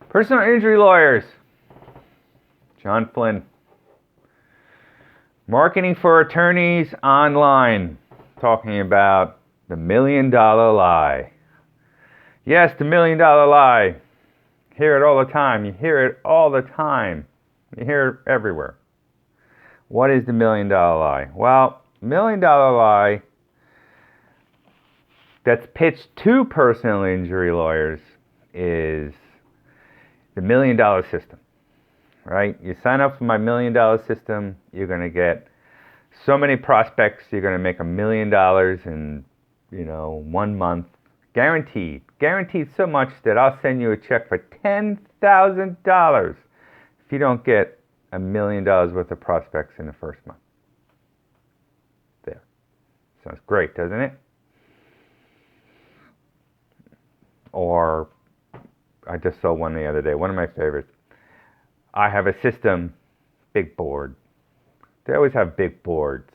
Personal injury lawyers. John Flynn. Marketing for attorneys online. Talking about the $1,000,000 lie. Yes, the $1,000,000 lie. Hear it all the time. You hear it all the time. You hear it everywhere. What is the $1,000,000 lie? Well, $1,000,000 lie that's pitched to personal injury lawyers is the $1,000,000 system, right? You sign up for my $1,000,000 system, you're going to get so many prospects, you're going to make $1,000,000 in, 1 month, guaranteed. Guaranteed so much that I'll send you a check for $10,000 if you don't get $1,000,000 worth of prospects in the first month. There. Sounds great, doesn't it? Or I just saw one the other day, one of my favorites. I have a system, big board. They always have big boards.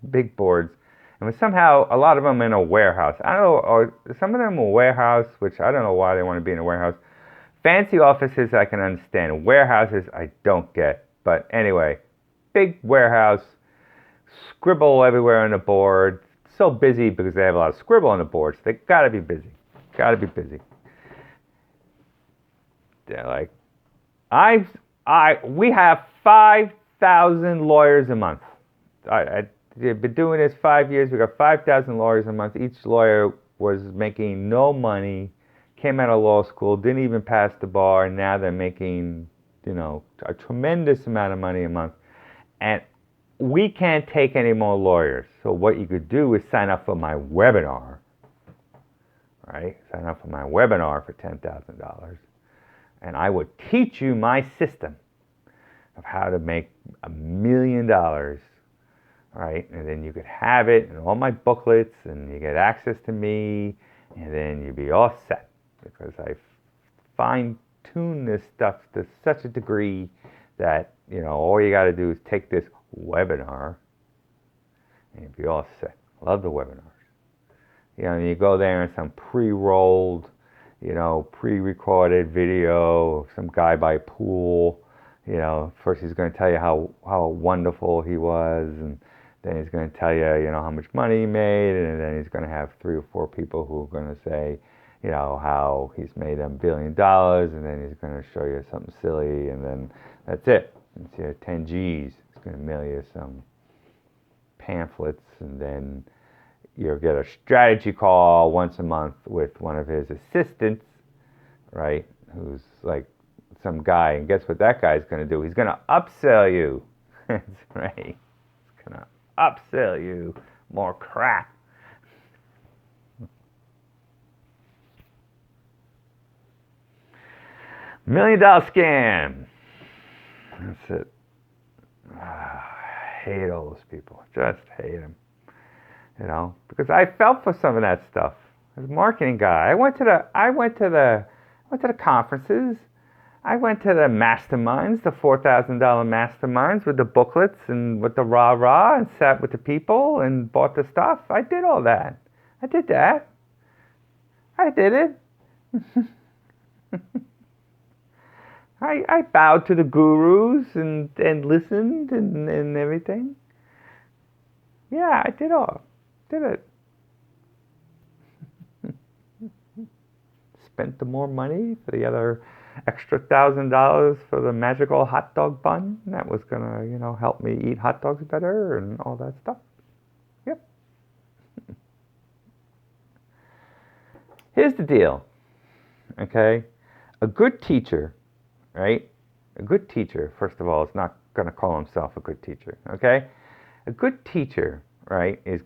Big boards. And somehow, a lot of them in a warehouse. I don't know, or some of them a warehouse, which I don't know why they want to be in a warehouse. Fancy offices I can understand. Warehouses I don't get. But anyway, big warehouse, scribble everywhere on the board. So busy because they have a lot of scribble on the board. So they gotta be busy. Gotta be busy. They're like, we have 5,000 lawyers a month. I've been doing this 5 years. We got 5,000 lawyers a month. Each lawyer was making no money, came out of law school, didn't even pass the bar, and now they're making, a tremendous amount of money a month. And we can't take any more lawyers. So what you could do is sign up for my webinar, right? Sign up for my webinar for $10,000. And I would teach you my system of how to make $1,000,000, right? And then you could have it in all my booklets, and you get access to me, and then you'd be all set. Because I fine-tune this stuff to such a degree that, all you got to do is take this webinar, and you'd be all set. Love the webinars. You go there and some pre-rolled, pre-recorded video of some guy by a pool. First he's going to tell you how wonderful he was, and then he's going to tell you, how much money he made, and then he's going to have 3 or 4 people who are going to say, how he's made $1 billion, and then he's going to show you something silly, and then that's it. It's your 10 G's. He's going to mail you some pamphlets, and then you'll get a strategy call once a month with one of his assistants, right, who's like some guy, and guess what that guy's going to do? He's going to upsell you. That's right. He's going to upsell you more crap. $1,000,000 scam. That's it. I hate all those people. Just hate them. Because I felt for some of that stuff. As a marketing guy, I went to the conferences. I went to the masterminds, the $4,000 masterminds with the booklets and with the rah-rah, and sat with the people and bought the stuff. I did all that. I did that. I did it. I bowed to the gurus and listened and everything. Yeah, I did it. Spent the more money for the other extra $1,000 for the magical hot dog bun that was gonna, help me eat hot dogs better and all that stuff. Yep. Here's the deal. Okay, a good teacher, right? A good teacher, first of all, is not gonna call himself a good teacher. Okay, a good teacher, right, is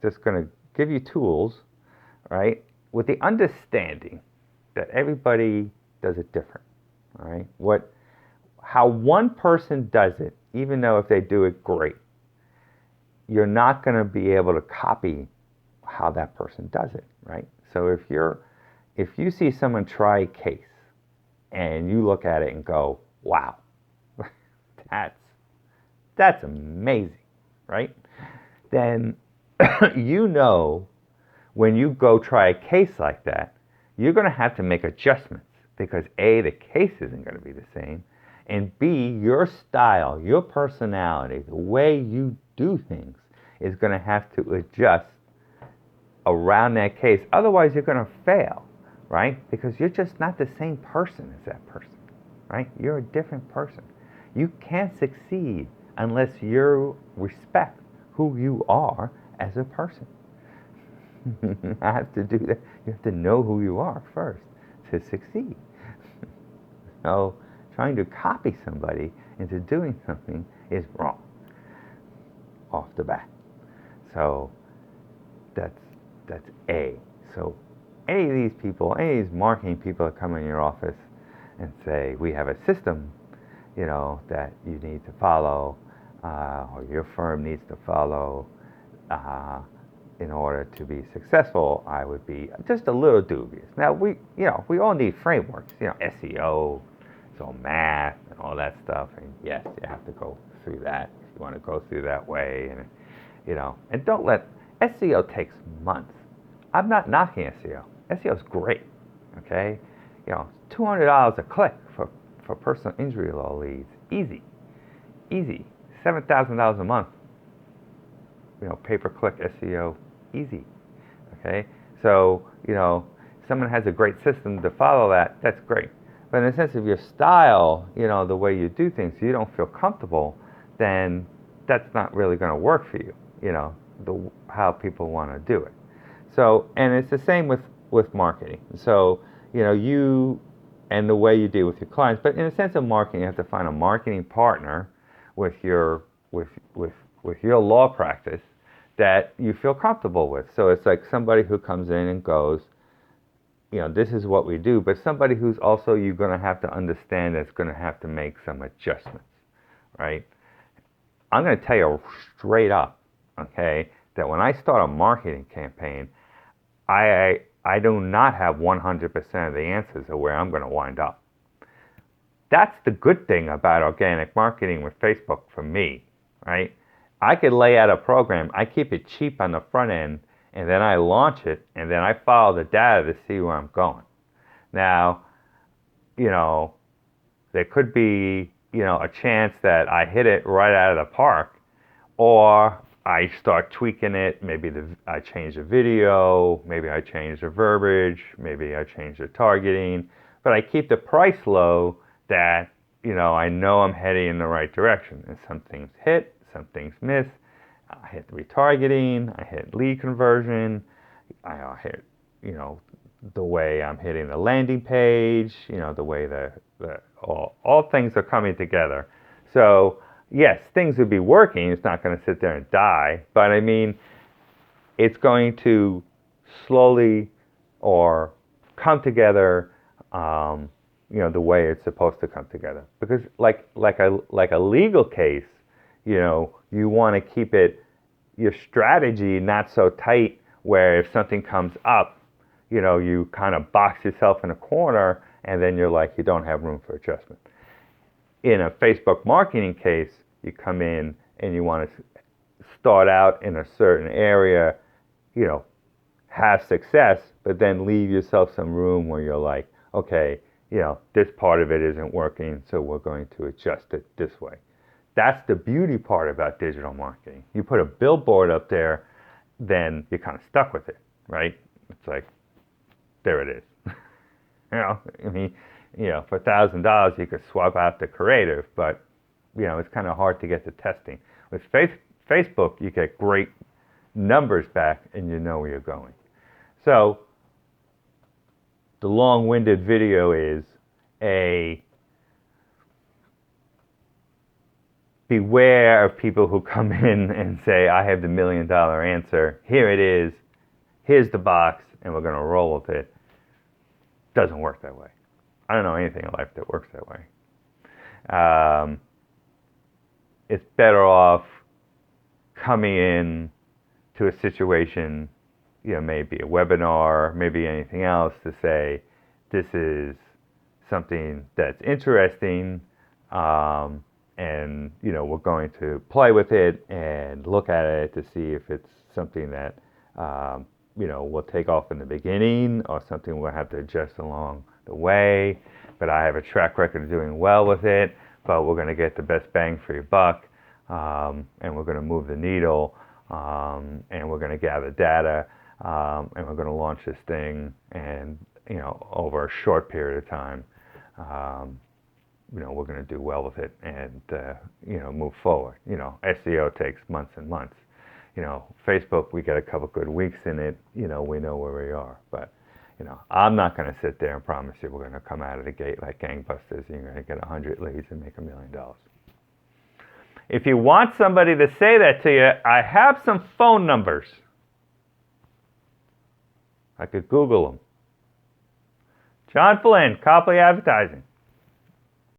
just gonna give you tools, right, with the understanding that everybody does it different, all right? How one person does it, even though if they do it great, you're not going to be able to copy how that person does it, right? So if you see someone try a case and you look at it and go, wow, that's amazing, right? Then you know when you go try a case like that, you're going to have to make adjustments because A, the case isn't going to be the same, and B, your style, your personality, the way you do things is going to have to adjust around that case. Otherwise, you're going to fail, right? Because you're just not the same person as that person, right? You're a different person. You can't succeed unless you respect who you are as a person. I have to do that. You have to know who you are first to succeed. So trying to copy somebody into doing something is wrong off the bat. So that's A. So any of these people, any of these marketing people that come in your office and say, we have a system, that you need to follow, or your firm needs to follow, in order to be successful, I would be just a little dubious. Now we all need frameworks, SEO, so math and all that stuff, and yes, you have to go through that if you want to go through that way, and don't let SEO takes months. I'm not knocking SEO. SEO is great, okay? $200 a click for personal injury law leads, easy, $7,000 a month. Pay-per-click SEO, easy. Okay, so someone has a great system to follow that. That's great. But in the sense of your style, the way you do things, you don't feel comfortable, then that's not really going to work for you. How people want to do it. So, and it's the same with marketing. So, you and the way you deal with your clients. But in the sense of marketing, you have to find a marketing partner with your law practice that you feel comfortable with. So it's like somebody who comes in and goes, this is what we do, but somebody who's also you're going to have to understand that's going to have to make some adjustments, right? I'm going to tell you straight up, okay, that when I start a marketing campaign, I do not have 100% of the answers of where I'm going to wind up. That's the good thing about organic marketing with Facebook for me, right? I could lay out a program, I keep it cheap on the front end, and then I launch it, and then I follow the data to see where I'm going. Now, there could be, a chance that I hit it right out of the park, or I start tweaking it. Maybe I change the video, maybe I change the verbiage, maybe I change the targeting, but I keep the price low that, I know I'm heading in the right direction. And some things hit, some things miss. I hit retargeting, I hit lead conversion, I hit, the way I'm hitting the landing page, the way all things are coming together. So yes, things would be working. It's not going to sit there and die, but I mean, it's going to slowly or come together, the way it's supposed to come together. Because like a legal case, you want to keep your strategy not so tight where if something comes up, you kind of box yourself in a corner and then you're like, you don't have room for adjustment. In a Facebook marketing case, you come in and you want to start out in a certain area, have success, but then leave yourself some room where you're like, okay, this part of it isn't working, so we're going to adjust it this way. That's the beauty part about digital marketing. You put a billboard up there, then you're kind of stuck with it, right? It's like, there it is. For $1,000 you could swap out the creative, but it's kind of hard to get the testing. With Facebook, you get great numbers back and you know where you're going. So the long-winded video is beware of people who come in and say, I have the $1 million answer. Here it is. Here's the box, and we're going to roll with it. Doesn't work that way. I don't know anything in life that works that way. It's better off coming in to a situation, maybe a webinar, maybe anything else, to say, this is something that's interesting, and we're going to play with it and look at it to see if it's something that will take off in the beginning or something we'll have to adjust along the way. But I have a track record of doing well with it. But we're going to get the best bang for your buck, and we're going to move the needle, and we're going to gather data, and we're going to launch this thing, and over a short period of time, we're going to do well with it and move forward. SEO takes months and months. Facebook, we get a couple good weeks in it. We know where we are, but. I'm not going to sit there and promise you we're going to come out of the gate like gangbusters and you're going to get 100 leads and make $1 million. If you want somebody to say that to you, I have some phone numbers. I could Google them. John Flynn, Copley Advertising.